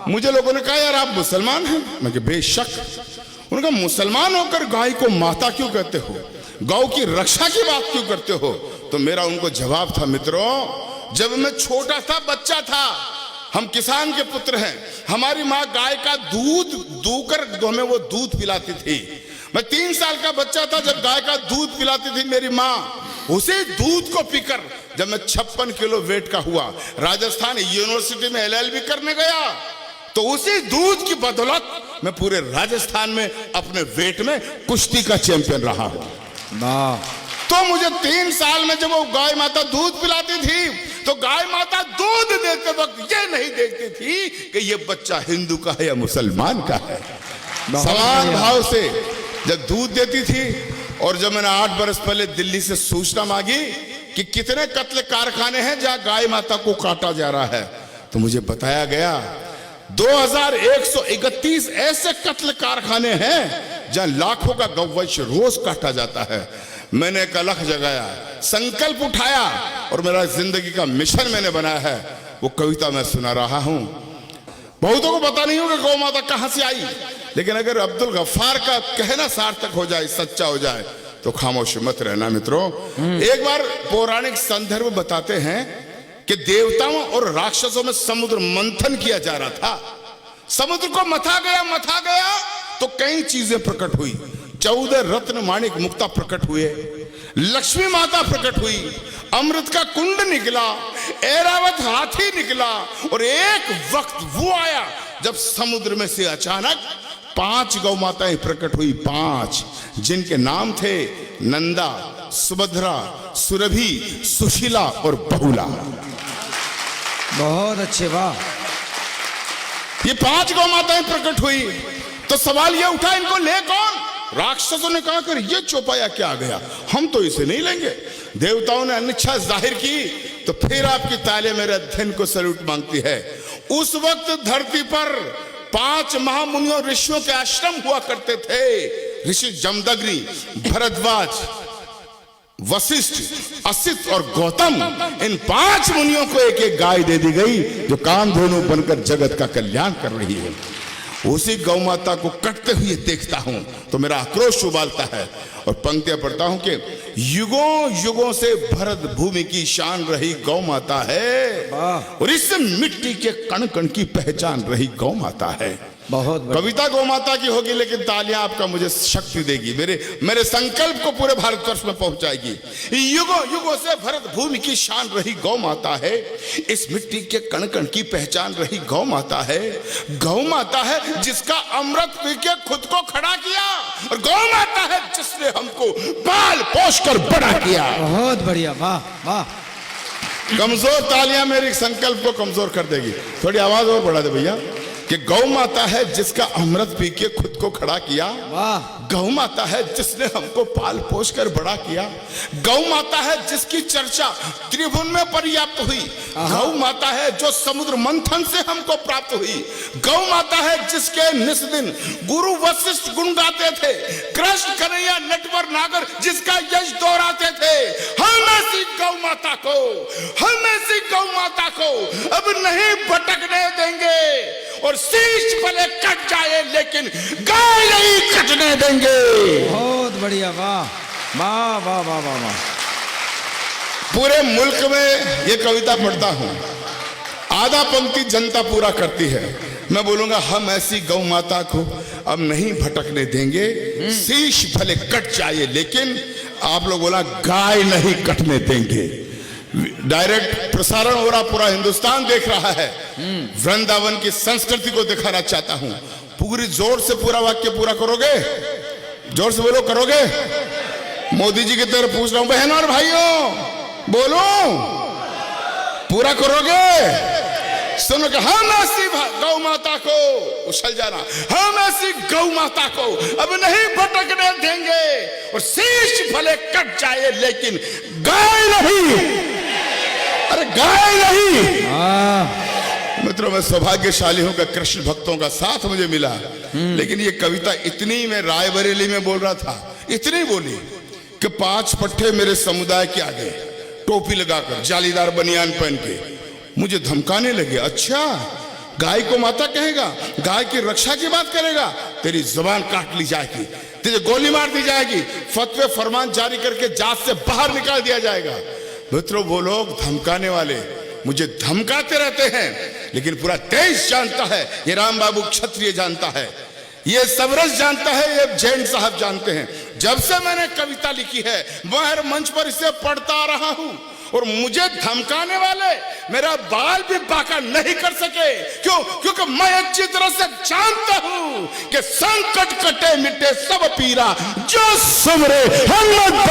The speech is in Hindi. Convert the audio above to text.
मुझे लोगों ने कहा यार आप मुसलमान हैं? मैं कहा बेशक। उन्होंने कहा मुसलमान होकर गाय को माता क्यों कहते हो, गौ की रक्षा की बात क्यों करते हो? तो मेरा उनको जवाब था, मित्रों जब मैं छोटा था, बच्चा था, हम किसान के पुत्र हैं, हमारी माँ गाय का दूध दूकर हमें वो दूध पिलाती थी। मैं 3 साल का बच्चा था जब गाय का दूध पिलाती थी मेरी माँ। उसी दूध को पीकर जब मैं 56 किलो वेट का हुआ, राजस्थान यूनिवर्सिटी में LLB करने गया, तो उसी दूध की बदौलत मैं पूरे राजस्थान में अपने वेट में कुश्ती का चैंपियन रहा हूं। तो मुझे 3 साल में जब वो गाय माता दूध पिलाती थी, तो गाय माता दूध देते वक्त ये नहीं देखती थी कि ये बच्चा हिंदू का है या मुसलमान का है। समान भाव से जब दूध देती थी, और जब मैंने 8 बरस पहले दिल्ली से सूचना मांगी कि कितने कत्ल कारखाने हैं जहां गाय माता को काटा जा रहा है, तो मुझे बताया गया 2131 ऐसे कत्ल कारखाने हैं जहां लाखों का गौवंश रोज काटा जाता है। मैंने एक अलख जगाया, संकल्प उठाया, और मेरा जिंदगी का मिशन मैंने बनाया है। वो कविता मैं सुना रहा हूं। बहुतों को पता नहीं होगा गौ माता कहां से आई, लेकिन अगर अब्दुल गफ्फार का कहना सार्थक हो जाए, सच्चा हो जाए, तो खामोश मत रहना मित्रों। एक बार पौराणिक संदर्भ बताते हैं कि देवताओं और राक्षसों में समुद्र मंथन किया जा रहा था। समुद्र को मथा गया तो कई चीजें प्रकट हुई। 14 रत्न माणिक मुक्ता प्रकट हुए, लक्ष्मी माता प्रकट हुई, अमृत का कुंड निकला, ऐरावत हाथी निकला, और एक वक्त वो आया जब समुद्र में से अचानक 5 गौ माताएं प्रकट हुई। 5 जिनके नाम थे नंदा, सुभद्रा, सुरभि, सुशीला और बहुला। बहुत अच्छे, वाह। ये 5 गौ माताएं प्रकट हुई, तो सवाल ये उठा इनको ले कौन? राक्षसों ने कहा कर ये चौपाया क्या आ गया, हम तो इसे नहीं लेंगे। देवताओं ने अनिच्छा जाहिर की, तो फिर आपकी तालियां मेरे अध्ययन को सैल्यूट मांगती है। उस वक्त धरती पर 5 महामुनियों ऋषियों के आश्रम हुआ करते थे। ऋषि जमदग्नि, भरद्वाज, वशिष्ठ, असित और गौतम, इन 5 मुनियों को एक एक गाय दे दी गई जो कामधेनु बनकर जगत का कल्याण कर रही है। उसी गौ माता को कटते हुए देखता हूं तो मेरा आक्रोश उबालता है, और पंक्तियां पढ़ता हूं कि युगों युगों से भरत भूमि की शान रही गौ माता है, और इस मिट्टी के कण कण की पहचान रही गौ माता है। बहुत कविता गौ माता की होगी, लेकिन तालियां आपका मुझे शक्ति देगी, मेरे संकल्प को पूरे भारतवर्ष में पहुंचाएगी। युगों युगों से भरत भूमि की शान रही गौ माता है, इस मिट्टी के कण कण की पहचान रही गौ माता है। गौ माता है जिसका अमृत पी के खुद को खड़ा किया, और गौ माता है जिसने हमको पाल पोष कर बड़ा किया। बहुत बढ़िया, वाह वाह। कमजोर तालियां मेरे संकल्प को कमजोर कर देगी। थोड़ी आवाज और बढ़ा दे भैया, कि गौ माता है जिसका अमृत पी के खुद को खड़ा किया। गौ माता है जिसने हमको पाल पोष कर बड़ा किया। गौ माता है जिसकी चर्चा त्रिभुवन में पर्याप्त हुई। गौ माता है जो समुद्र मंथन से हमको प्राप्त हुई। गौ माता है जिसके निस दिन गुरु वशिष्ठ गुण गाते थे। कृष्ण कन्हैया नटवर नागर जिसका यश दोहराते थे। हम ऐसी गौ माता को, हम ऐसी गौ माता को अब नहीं भटकने देंगे, और शीश भले कट जाए लेकिन गाय नहीं कटने देंगे। बहुत बढ़िया, वाह वाह वाह वाह वाह वाह। पूरे मुल्क में ये कविता पढ़ता हूं, आधा पंक्ति जनता पूरा करती है। मैं बोलूंगा हम ऐसी गौ माता को अब नहीं भटकने देंगे, शीश भले कट जाए लेकिन, आप लोग बोला गाय नहीं कटने देंगे। डायरेक्ट प्रसारण हो रहा, पूरा हिंदुस्तान देख रहा है। वृंदावन की संस्कृति को दिखाना चाहता हूं। पूरी जोर से पूरा वाक्य पूरा करोगे? जोर से बोलो, करोगे? मोदी जी की तरफ पूछ रहा हूं, बहनों और भाइयों बोलो, पूरा करोगे? सुनो कि हम ऐसी गौ माता को, उछल जाना, हम ऐसी गौ माता को अब नहीं भटकने देंगे, और शीश भले कट जाए लेकिन गाय नहीं। अरे गाय नहीं। मित्रों, मैं सौभाग्यशाली हूं कि कृष्ण भक्तों का साथ मुझे मिला। लेकिन ये कविता इतनी, मैं रायबरेली में बोल रहा था, इतनी बोली कि 5 पट्टे मेरे समुदाय के आगे टोपी लगाकर, जालीदार बनियान पहन के मुझे धमकाने लगे। अच्छा, गाय को माता कहेगा, गाय की रक्षा की बात करेगा, तेरी जुबान काट ली जाएगी, तुझे गोली मार दी जाएगी, फतवे फरमान जारी करके जात से बाहर निकाल दिया जाएगा। मित्रों, वो लोग धमकाने वाले मुझे धमकाते रहते हैं, लेकिन पूरा देश जानता है, ये राम बाबू क्षत्रिय जानता है, ये सबरस जानता है, ये जैन साहब जानते हैं। जब से मैंने कविता लिखी है मैं हर मंच पर इसे पढ़ता आ रहा हूं, और मुझे धमकाने वाले मेरा बाल भी बाका नहीं कर सके। क्यों? क्योंकि मैं अच्छी तरह से जानता हूं कि संकट कटे मिटे सब पीरा, जो सुमरे